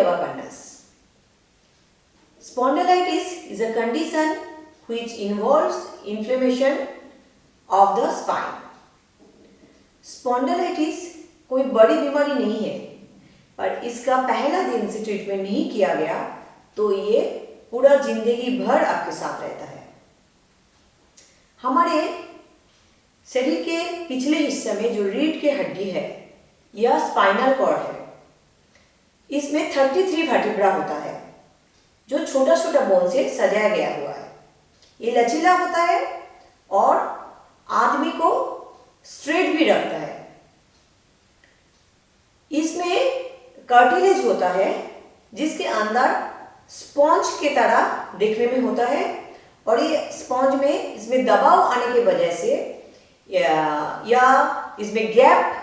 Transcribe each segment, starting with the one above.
our contents. Spondylitis is a condition which involves inflammation of the spine. Spondylitis कोई बड़ी बीमारी नहीं है, पर इसका पहला दिन से ट्रीटमेंट नहीं किया गया तो ये पूरा जिंदगी भर आपके साथ रहता है। हमारे शरीर के पिछले हिस्से में जो रीढ़ की हड्डी है या स्पाइनल कॉर्ड है, इसमें 33 वर्टिब्रा होता है जो छोटा छोटा बोन से सजाया गया हुआ है। ये लचीला होता है और आदमी को स्ट्रेट भी रखता है। इसमें कार्टिलेज होता है जिसके अंदर स्पॉन्ज के तरह देखने में होता है और ये स्पॉन्ज में इसमें दबाव आने की वजह से या इसमें गैप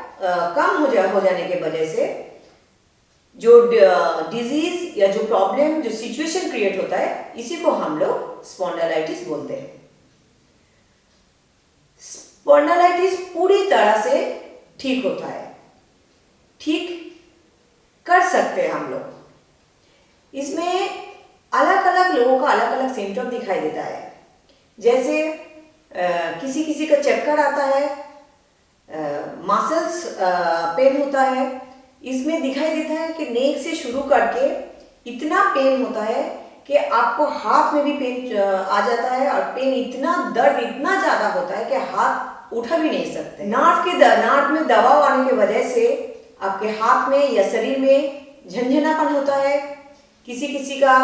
कम हो जाने की वजह से जो डिजीज या जो प्रॉब्लम जो सिचुएशन क्रिएट होता है, इसी को हम लोग स्पॉन्डिलाइटिस बोलते हैं। स्पॉन्डिलाइटिस पूरी तरह से ठीक होता है, ठीक कर सकते हैं हम लोग। इसमें अलग अलग लोगों का अलग अलग सिम्टम दिखाई देता है। जैसे किसी किसी का चक्कर आता है, मसल्स पेन होता है। इसमें दिखाई देता है कि नेक से शुरू करके इतना पेन होता है कि आपको हाथ में भी पेन आ जाता है और पेन इतना दर्द इतना ज़्यादा होता है कि हाथ उठा भी नहीं सकते। नार्व में दबाव आने की वजह से आपके हाथ में या शरीर में झंझनापन होता है। किसी किसी का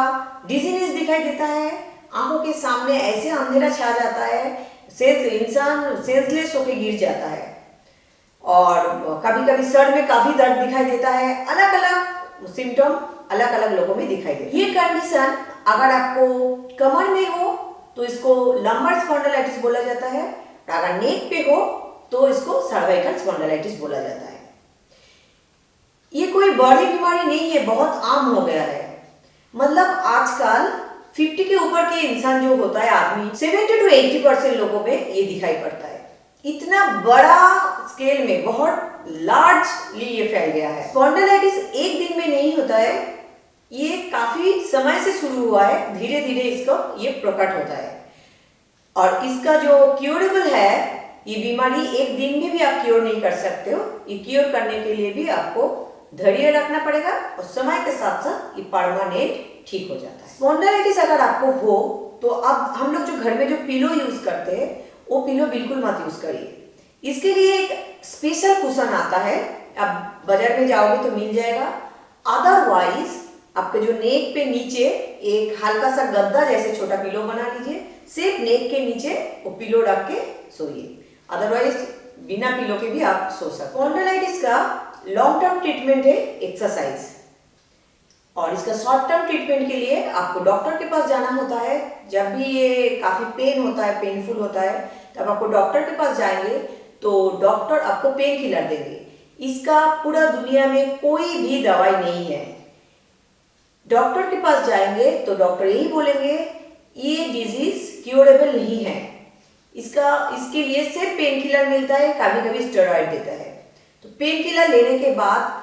डिजीनेस दिखाई देता है, आंखों के सामने ऐसे अंधेरा छा जाता है, इंसान सेंसलेस होकर गिर जाता है और कभी कभी सर में काफी दर्द दिखाई देता है। अलग अलग सिम्टम अलग अलग लोगों में दिखाई देता है। ये कंडीशन अगर आपको कमर में हो तो इसको लंबर स्पॉन्डिलाइटिस बोला जाता है, और अगर नेक पे हो तो इसको सर्वाइकल स्पॉन्डिलाइटिस बोला जाता है। ये कोई बड़ी बीमारी नहीं है, बहुत आम हो गया है। मतलब आजकल 50 के ऊपर के इंसान जो होता है आदमी, 70 to 80% लोगों में ये दिखाई पड़ता है। इतना बड़ा स्केल में बहुत लार्जली ये फैल गया है। स्पॉन्डिलाइटिस एक दिन में नहीं होता है, ये काफी समय से शुरू हुआ है, धीरे धीरे इसको ये प्रकट होता है। और इसका जो क्योरेबल है, ये बीमारी एक दिन में भी आप क्योर नहीं कर सकते हो। ये क्योर करने के लिए भी आपको धैर्य रखना पड़ेगा और समय के साथ साथ ये परमानेंट ठीक हो जाता है। स्पॉन्डिलाइटिस अगर आपको हो तो अब हम लोग जो घर में जो पिलो यूज करते हैं वो पिलो बिल्कुल मत यूज करिए। इसके लिए एक स्पेशल कुशन आता है, आप बाजार में जाओगे तो मिल जाएगा। अदरवाइज आपके जो नेक पे नीचे एक हल्का सा गद्दा जैसे छोटा पिलो बना लीजिए, सिर्फ नेक के नीचे वो पिलो रख के सोइए। अदरवाइज बिना पिलो के भी आप सो सकते। स्पॉन्डिलाइटिस का लॉन्ग टर्म ट्रीटमेंट है एक्सरसाइज, और इसका शॉर्ट टर्म ट्रीटमेंट के लिए आपको डॉक्टर के पास जाना होता है। जब भी ये काफी पेन होता है, पेनफुल होता है, तब आपको डॉक्टर के पास जाएंगे तो डॉक्टर आपको पेन किलर देंगे। इसका पूरा दुनिया में कोई भी दवाई नहीं है। डॉक्टर के पास जाएंगे तो डॉक्टर यही बोलेंगे ये डिजीज क्योरेबल नहीं है, इसके लिए सिर्फ पेन किलर मिलता है, कभी कभी स्टेरॉइड देता है। तो पेन किलर लेने के बाद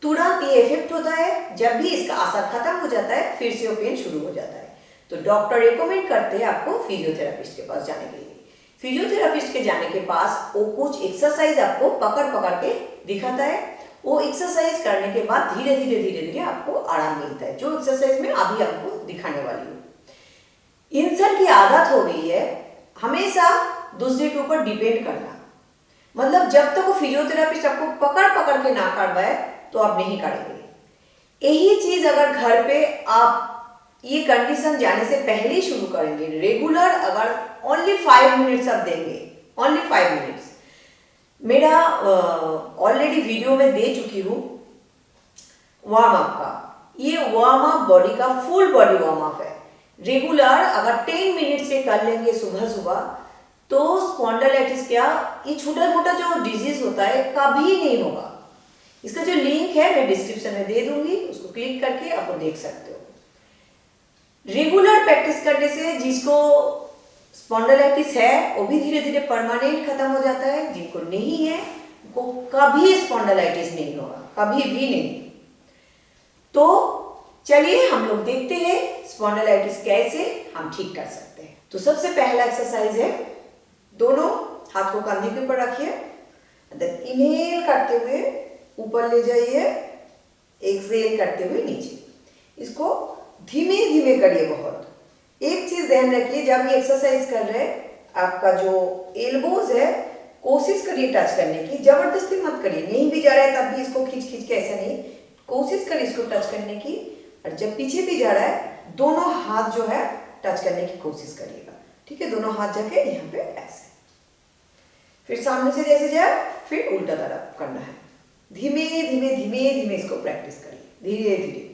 तुरंत ये इफेक्ट होता है, जब भी इसका असर खत्म हो जाता है फिर से वो पेन शुरू हो जाता है। तो डॉक्टर रिकमेंड करते हैं आपको फिजियोथेरापिस्ट के पास जाने के लिए। फिजियोथेरापिस्ट के जाने के पास वो कुछ एक्सरसाइज आपको पकड़ पकड़ के दिखाता है। वो एक्सरसाइज करने के बाद धीरे धीरे आपको आराम मिलता है, जो एक्सरसाइज में अभी आपको दिखाने वाली हूँ। इंसान की आदत हो गई है हमेशा दूसरे के ऊपर डिपेंड करना। मतलब जब तक वो फिजियोथेरापिस्ट आपको पकड़ पकड़ के ना करवाए तो आप नहीं करेंगे। यही चीज अगर घर पे आप ये कंडीशन जाने से पहले ही शुरू करेंगे, रेगुलर अगर ओनली 5 मिनट्स आप देंगे, ओनली 5 मिनट्स। मेरा ऑलरेडी वीडियो में दे चुकी हूँ वार्म अप का। ये वार्म अप बॉडी का फुल बॉडी वार्म अप है। रेगुलर अगर 10 मिनट से कर लेंगे सुबह सुबह तो स्पॉन्डिलाइटिस क्या, ये छोटा मोटा जो डिजीज होता है कभी नहीं होगा। इसका जो लिंक है मैं डिस्क्रिप्शन में दे दूंगी, उसको क्लिक करके आप देख सकते हो। रेगुलर प्रैक्टिस करने से जिसको स्पॉन्डिलाइटिस है वो भी धीरे धीरे परमानेंट खत्म हो जाता है। जिनको नहीं है उनको कभी स्पॉन्डिलाइटिस नहीं होगा, कभी भी नहीं। तो चलिए हम लोग देखते हैं स्पॉन्डिलाइटिस कैसे हम ठीक कर सकते हैं। तो सबसे पहला एक्सरसाइज है, दोनों हाथ को कंधे के ऊपर रखिए, देन इनहेल करते हुए ऊपर ले जाइए, एक्सहेल करते हुए नीचे। इसको धीमे धीमे करिए बहुत। एक चीज ध्यान रखिए, जब ये एक्सरसाइज कर रहे हैं आपका जो एल्बोज है कोशिश करिए टच करने की, जबरदस्ती मत करिए, नहीं भी जा रहा है तब भी इसको खींच खींच के ऐसा नहीं, कोशिश करिए इसको टच करने की। और जब पीछे भी जा रहा है दोनों हाथ जो है टच करने की कोशिश करिएगा, ठीक है। दोनों हाथ जाके यहाँ पे ऐसे, फिर सामने से जैसे जाए फिर उल्टा तरफ करना है। धीमे धीमे धीमे धीमे इसको प्रैक्टिस करिए, धीरे धीरे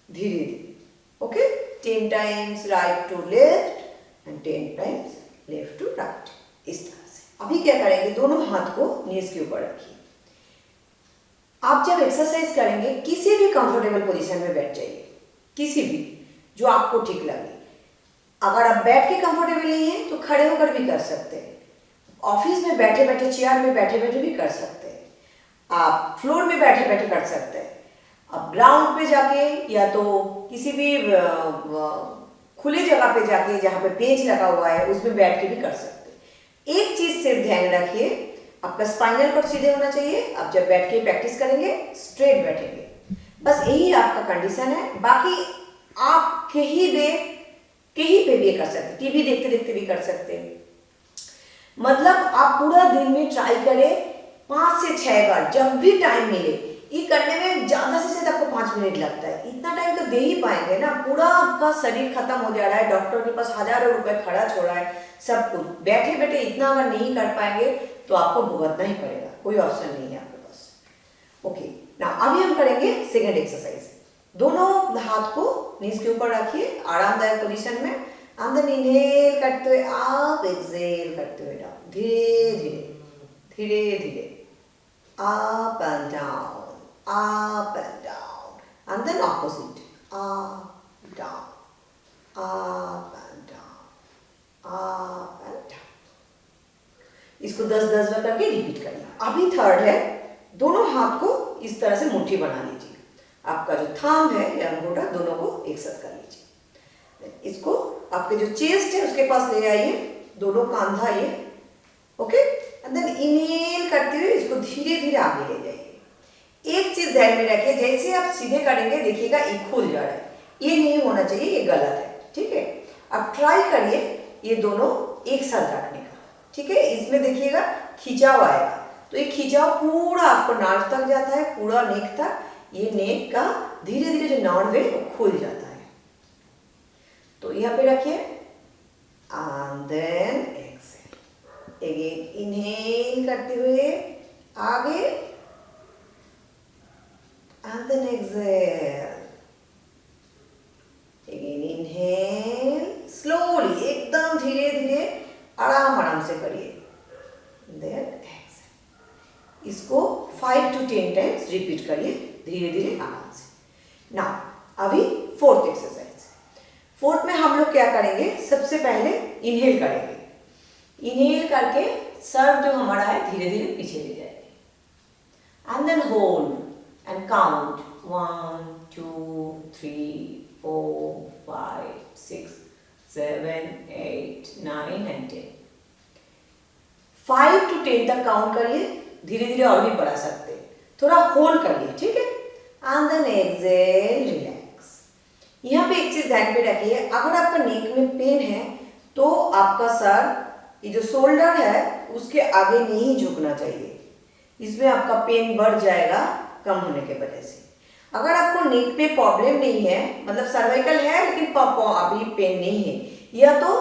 धीरे धीरे। Okay, 10 times right to left and 10 times left to right, इस तरह से। अभी क्या करेंगे, दोनों हाथ को नीज के ऊपर रखिए। आप जब एक्सरसाइज करेंगे किसी भी कंफर्टेबल पोजीशन में बैठ जाइए, किसी भी जो आपको ठीक लगे। अगर आप बैठ के कंफर्टेबल नहीं है तो खड़े होकर भी कर सकते हैं, ऑफिस में बैठे बैठे चेयर में बैठे बैठे भी कर सकते हैं, आप फ्लोर में बैठे बैठे कर सकते हैं, आप ग्राउंड पे जाके या तो किसी भी खुली जगह पे जाके जहाँ पे बेंच लगा हुआ है उसमें बैठ के भी कर सकते हैं। एक चीज सिर्फ ध्यान रखिए, आपका स्पाइनल कॉर्ड सीधे होना चाहिए। आप जब बैठ के प्रैक्टिस करेंगे स्ट्रेट बैठेंगे, बस यही आपका कंडीशन है। बाकी आप कहीं पे भी कर सकते हैं, टीवी देखते देखते भी कर सकते हैं। मतलब आप पूरा दिन में ट्राई करें 5 से 6 बार, जब भी टाइम मिले। ये करने में ज्यादा से ज्यादा आपको 5 मिनट लगता है, इतना टाइम तो दे ही पाएंगे ना। पूरा आपका शरीर खत्म हो जा रहा है, डॉक्टर के पास हजारों रुपए खर्च हो रहा है, सब कुछ बैठे बैठे इतना अगर नहीं कर पाएंगे तो आपको भुगतना ही पड़ेगा, कोई ऑप्शन नहीं है आपके पास। ओके ना, अभी हम करेंगे सेकेंड एक्सरसाइज। दोनों हाथ को नीज के ऊपर रखिए आरामदायक पोजीशन में, अंदर इनहेल करते हुए आप, एक्सहेल करते हुए डाउन, धीरे धीरे धीरे धीरे, up and down, up and down, and then opposite, up, down, up and down, up and down। इसको 10-10 बार करके रिपीट करिए। अभी थर्ड है, दोनों हाथ को इस तरह से मुट्ठी बना लीजिए, आपका जो थंब है या अंगूठा दोनों को एक साथ कर लीजिए। इसको आपके जो चेस्ट है उसके पास ले आइए, दोनों कंधा ये, ओके। एंड देन इनहेल करते हुए इसको धीरे धीरे आगे ले जाइए। एक चीज ध्यान में रखिए, जैसे आप सीधे करेंगे देखिएगा ये खुल जा रहा है, ये नहीं होना चाहिए, ये गलत है, ठीक है। आप ट्राई करिए ये दोनों एक साथ रखने का, ठीक है। इसमें देखिएगा खिंचाव आएगा, तो ये खिंचाव पूरा आपको नार्व तक जाता है, पूरा नेक तक। ये नेक का धीरे धीरे जो नार्व है वो खुल जाता है। तो यहाँ पे रखिए, and then exhale, again inhale करते हुए आगे, and then exhale, again inhale, slowly एकदम धीरे धीरे आराम आराम से करिए, देन एक्सहेल। इसको 5 to 10 टाइम्स रिपीट करिए धीरे धीरे आराम से। ना अभी फोर्थ एक्सरसाइज। फोर्थ में हम लोग क्या करेंगे, सबसे पहले इनहेल करेंगे। इनहेल करके सर जो हमारा है धीरे धीरे पीछे ले जाएंगे, and then hold and count 1 2 3 4 5 6 7 8 9 and 10। 5 to 10 तक काउंट करिए, धीरे धीरे और भी बढ़ा सकते हैं, थोड़ा होल्ड करिए, ठीक है। And then exhale, relax. यहाँ पे एक चीज ध्यान पे रखिए, अगर आपका नेक में पेन है तो आपका सर ये जो शोल्डर है उसके आगे नहीं झुकना चाहिए, इसमें आपका पेन बढ़ जाएगा कम होने के वजह से। अगर आपको नेक पे प्रॉब्लम नहीं है, मतलब सर्वाइकल है लेकिन अभी पेन नहीं है, या तो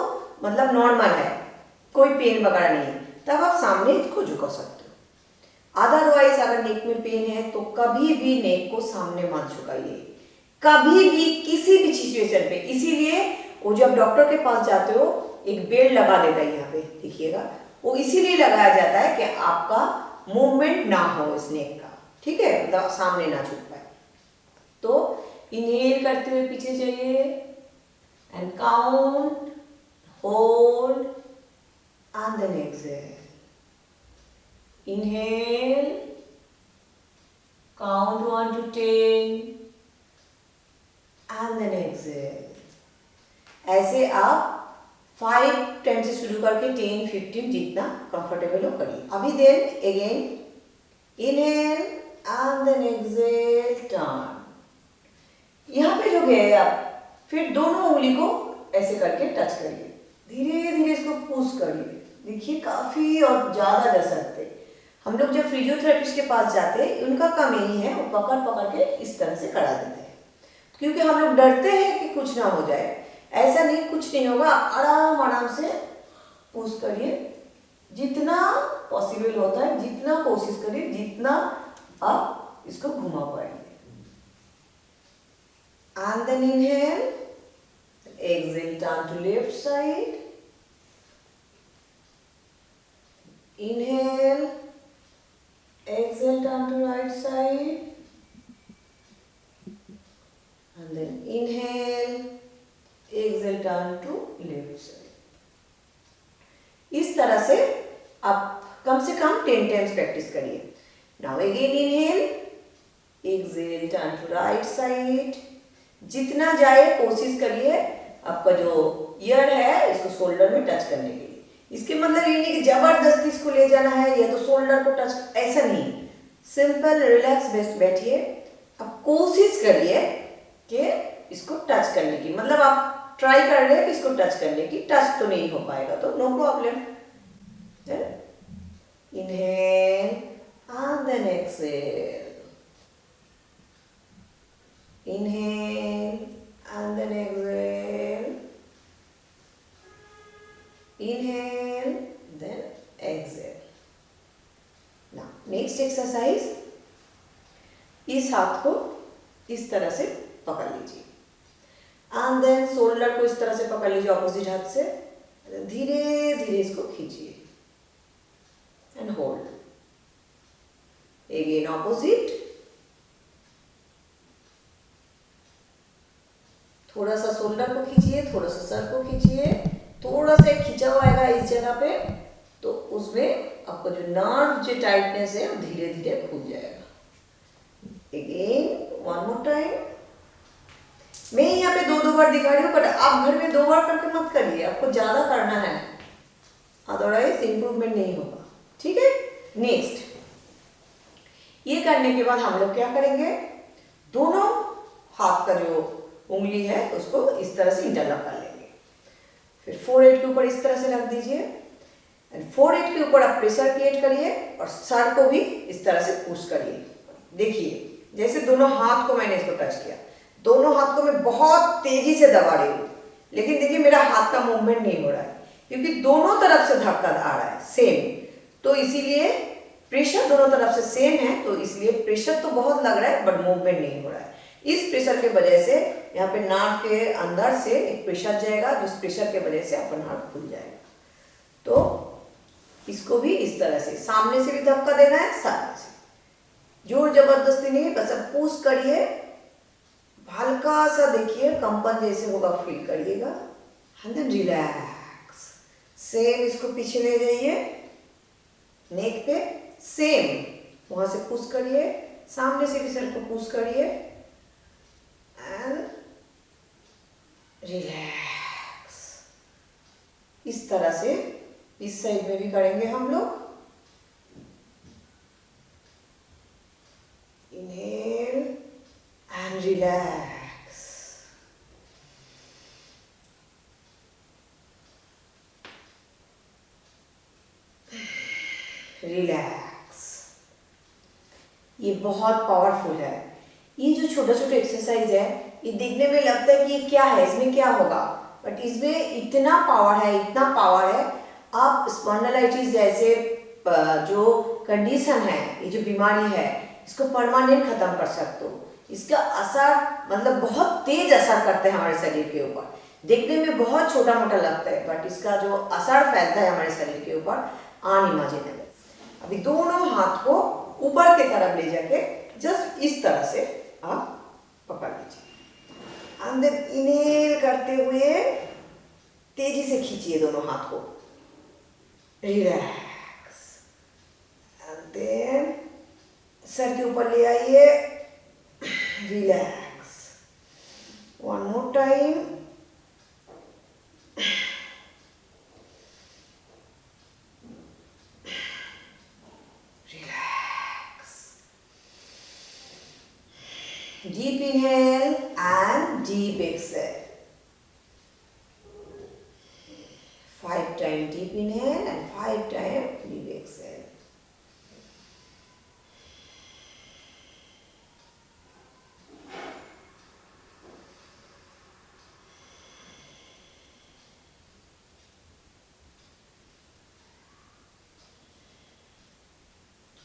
मतलब नॉर्मल है, कोई पेन वगैरह नहीं है, तब आप सामने इसको झुका सकते हो। अदरवाइज अगर नेक में पेन है तो कभी भी नेक को सामने मत झुकाइए, कभी भी किसी भी सिचुएशन पे। इसीलिए वो जब डॉक्टर के पास जाते हो एक बेल्ट लगा देता है, यहाँ पे देखिएगा, वो इसीलिए लगाया जाता है कि आपका मूवमेंट ना हो इस नेक का, ठीक है, मतलब सामने ना झुक पाए। तो इनहेल करते हुए पीछे जाइए and count, hold and then exhale. Inhale, count 1 to 10, then exhale. ऐसे आप 5 टाइम से शुरू करके 10 15 जितना कंफर्टेबल हो करिए। अभी then again inhale and then exhale, turn. यहाँ पे जो गए आप, फिर दोनों उंगली को ऐसे करके टच करिए, धीरे धीरे इसको पुश करिए। देखिए काफी और ज्यादा डर सकते। हम लोग जब फिजियोथेरेपिस्ट के पास जाते हैं, उनका काम यही है, वो पकड़ पकड़ के इस तरह से करा देते हैं, क्योंकि हम लोग डरते हैं कि कुछ ना हो जाए। ऐसा नहीं, कुछ नहीं होगा। आप आराम आराम से पुश करिए, जितना पॉसिबल होता है, जितना कोशिश करिए, जितना आप इसको घुमा पाएंगे। And then inhale, exhale, turn to left side. Inhale, exhale, turn to right side. And then inhale, exhale, turn to left side. इस तरह से आप कम से कम 10 टाइम्स प्रैक्टिस करिए। Now again inhale, exhale, turn to right side. जितना जाए कोशिश करिए आपका जो ईयर है इसको शोल्डर में टच करने के लिए। इसके मतलब ये नहीं कि जबरदस्ती इसको ले जाना है या तो शोल्डर को टच, ऐसा नहीं। सिंपल रिलैक्स बेस्ट बैठिए, आप कोशिश करिए कि इसको टच करने की, मतलब आप ट्राई कर रहे हैं कि इसको टच करने की। टच तो नहीं हो पाएगा तो no problem. Inhale and then exhale, inhale and then exhale, inhale then exhale. Now next exercise, इस हाथ को इस तरह से पकड़ लीजिए एंड देन शोल्डर को इस तरह से पकड़ लीजिए ऑपोजिट हाथ से, धीरे धीरे इसको खींचिए एंड होल्ड। अगेन ऑपोजिट, थोड़ा सा शोल्डर को खींचिए, थोड़ा सा सर को खींचिए, थोड़ा सा खिंचा हुआ आएगा इस जगह पे, तो उसमें आपका जो नर्व जो टाइटनेस है वो धीरे धीरे खुल जाएगा। Again one more time. मैं यहाँ पे 2-2 बार दिखा रही हूँ, बट आप घर में 2 बार करके मत करिए, आपको ज्यादा करना है, अदरवाइज इंप्रूवमेंट नहीं होगा। ठीक है। नेक्स्ट, ये करने के बाद हम लोग क्या करेंगे, दोनों हाथ का जो उंगली है उसको इस तरह से इंटरलॉक कर लेंगे। फिर फोरहेड के ऊपर इस तरह से रख दीजिए एंड फोरहेड के ऊपर आप प्रेशर क्रिएट करिए और सर को भी इस तरह से पुश करिए। देखिए जैसे दोनों हाथ को मैंने इसको टच किया, दोनों हाथ को मैं बहुत तेजी से दबा रही हूँ, लेकिन देखिए मेरा हाथ का मूवमेंट नहीं हो रहा है, क्योंकि दोनों तरफ से धक्का आ रहा है सेम, तो इसीलिए प्रेशर दोनों तरफ से सेम है, तो इसलिए प्रेशर तो बहुत लग रहा है बट मूवमेंट नहीं हो रहा है। इस प्रेशर के वजह से यहाँ पे नार्व के अंदर से एक प्रेशर जाएगा, जिस प्रेशर के वजह से आपका नार्व खुल जाएगा। तो इसको भी इस तरह से सामने से भी धक्का देना है, सामने से, जोर जबरदस्ती नहीं, बस अब पुश करिए, हल्का सा देखिए कंपन जैसे होगा फील करिएगा एंड देन रिलैक्स। सेम इसको पीछे ले जाइए, नेक पे सेम वहां से पुश करिए, सामने से भी सर को पुश करिए एंड रिलैक्स। इस तरह से इस साइड में भी करेंगे हम लोग। Inhale and relax, relax. ये बहुत पावरफुल है। ये जो छोटा छोटा एक्सरसाइज है, ये देखने में लगता है कि ये क्या है, इसमें क्या होगा, बट इसमें इतना पावर है, इतना पावर है। आप स्पॉन्डिलाइटिस जैसे जो कंडीशन है, ये जो बीमारी है, इसको परमानेंट खत्म कर सकते हो। इसका असर मतलब बहुत तेज असर करते हैं हमारे शरीर के ऊपर। देखने में बहुत छोटा मोटा लगता है, बट इसका जो असर फैलता है हमारे शरीर के ऊपर अनइमेजिनेबल। अभी दोनों हाथ को ऊपर की तरफ ले जाके जस्ट इस तरह से आप पकड़ लीजिए। अंदर इनहेल करते हुए तेजी से खींचिए दोनों हाथ को, रिलैक्स एंड देन सर के ऊपर ले आइए, relax. One more more time. Relax. Deep inhale and deep exhale. 5 times deep inhale and 5 times deep exhale.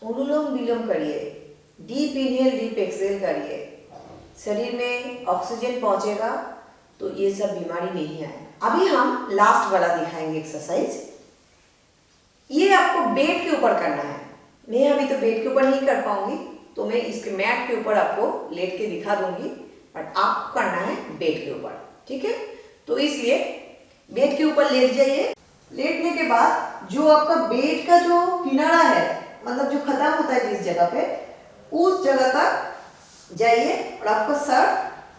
अनुलोम विलोम करिए, डीप इनहेल डीप एक्सहेल करिए। शरीर में ऑक्सीजन पहुंचेगा तो ये सब बीमारी नहीं आए। अभी हम लास्ट वाला दिखाएंगे एक्सरसाइज। ये आपको बेड के ऊपर करना है। मैं अभी तो बेड के ऊपर नहीं कर पाऊंगी, तो मैं इसके मैट के ऊपर आपको लेट के दिखा दूंगी, बट आपको करना है बेड के ऊपर, ठीक है। तो इसलिए बेड के ऊपर लेट जाइए। लेटने के बाद जो आपका बेड का जो किनारा है, मतलब जो खत्म होता है जिस जगह पे, उस जगह तक जाइए और आपका सर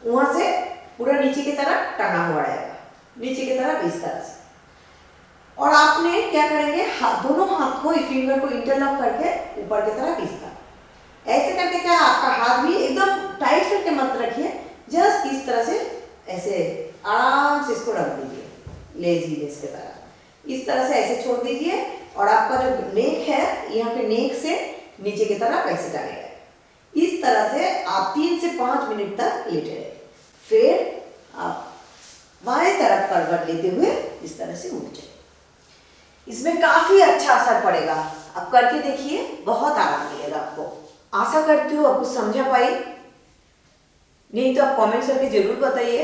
वहां से पूरा नीचे की तरफ टंगा हुआ रहेगा, नीचे की तरफ इस तरह से। और आपने क्या करेंगे, दोनों हाथ को, फिंगर को इंटरलॉक करके ऊपर की तरफ इस तरह ऐसे करके, क्या आपका हाथ भी एकदम टाइट करके मत रखिए, जस्ट इस तरह से ऐसे आराम से इसको रख दीजिए, लेजी लेस की तरह इस तरह से ऐसे छोड़ दीजिए। और आपका जो नेक है, यहाँ पे नेक से नीचे की तरफ ऐसे डालेगा। इस तरह से आप 3 से 5 मिनट तक लेटे रहे। फिर आप बाएं तरफ करवट लेते हुए इस तरह से उठ जाए। इसमें काफी अच्छा असर पड़ेगा, आप करके देखिए, बहुत आराम मिलेगा आपको। आशा करती हूँ आपको समझा पाई, नहीं तो आप कमेंट करके जरूर बताइए।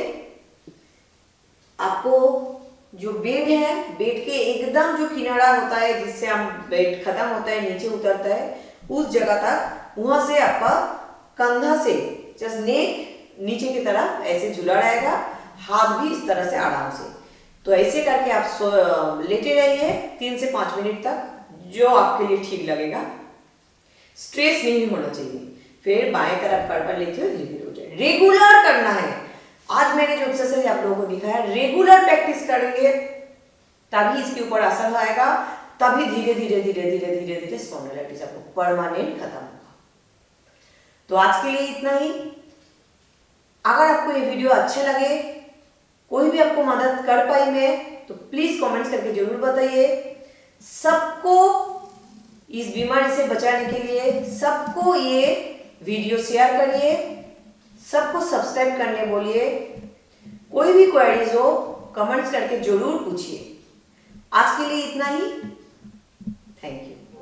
आपको जो बेड है, बेड के एकदम जो किनारा होता है जिससे हम बेड खत्म होता है नीचे उतरता है, उस जगह तक, वहां से आपका कंधा से जस्ट नेक नीचे की तरफ ऐसे झूला रहेगा, हाथ भी इस तरह से आराम से। तो ऐसे करके आप लेटे रहिए 3 से 5 मिनट तक, जो आपके लिए ठीक लगेगा। स्ट्रेस नहीं होना चाहिए। फिर बाएं तरफ कर लेते हो, धीरे धीरे हो जाए। रेगुलर करना है। आज मैंने जो एक्सरसाइज आप लोगों को दिखाया, रेगुलर प्रैक्टिस करेंगे तभी इसके ऊपर असर आएगा, तभी धीरे धीरे धीरे धीरे धीरे धीरे स्पॉन्डिलाइटिस आपको परमानेंट खत्म होगा। तो आज के लिए इतना ही। अगर आपको ये वीडियो अच्छा लगे, कोई भी आपको मदद कर पाई मैं, तो प्लीज कमेंट्स करके जरूर बताइए। सबको इस बीमारी से बचाने के लिए सबको ये वीडियो शेयर करिए, सबको सब्सक्राइब करने बोलिए। कोई भी क्वेरीज हो कमेंट्स करके जरूर पूछिए। आज के लिए इतना ही। Thank you.